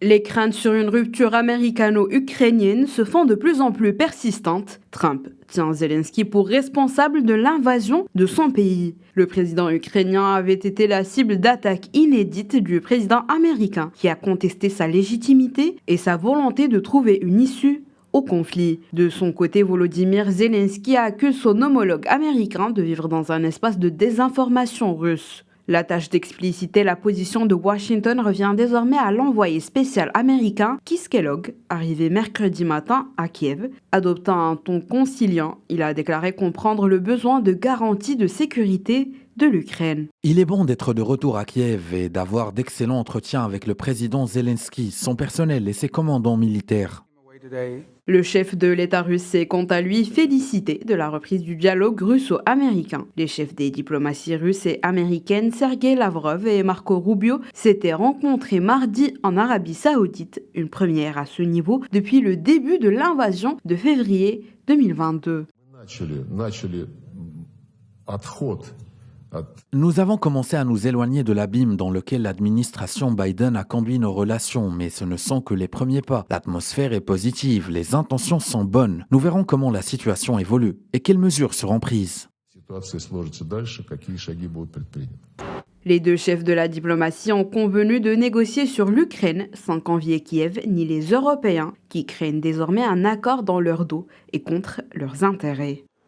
Les craintes sur une rupture américano-ukrainienne se font de plus en plus persistantes. Trump tient Zelensky pour responsable de l'invasion de son pays. Le président ukrainien avait été la cible d'attaques inédites du président américain, qui a contesté sa légitimité et sa volonté de trouver une issue au conflit. De son côté, Volodymyr Zelensky accuse son homologue américain de vivre dans un espace de désinformation russe. La tâche d'expliciter la position de Washington revient désormais à l'envoyé spécial américain Keith Kellogg, arrivé mercredi matin à Kiev. Adoptant un ton conciliant, il a déclaré comprendre le besoin de garanties de sécurité de l'Ukraine. Il est bon d'être de retour à Kiev et d'avoir d'excellents entretiens avec le président Zelensky, son personnel et ses commandants militaires. Le chef de l'État russe s'est quant à lui félicité de la reprise du dialogue russo-américain. Les chefs des diplomaties russes et américaines, Sergei Lavrov et Marco Rubio, s'étaient rencontrés mardi en Arabie Saoudite, une première à ce niveau depuis le début de l'invasion de février 2022. Nous avons commencé à nous éloigner de l'abîme dans lequel l'administration Biden a conduit nos relations, mais ce ne sont que les premiers pas. L'atmosphère est positive, les intentions sont bonnes. Nous verrons comment la situation évolue et quelles mesures seront prises. Les deux chefs de la diplomatie ont convenu de négocier sur l'Ukraine sans qu'envier Kiev ni les Européens qui craignent désormais un accord dans leur dos et contre leurs intérêts.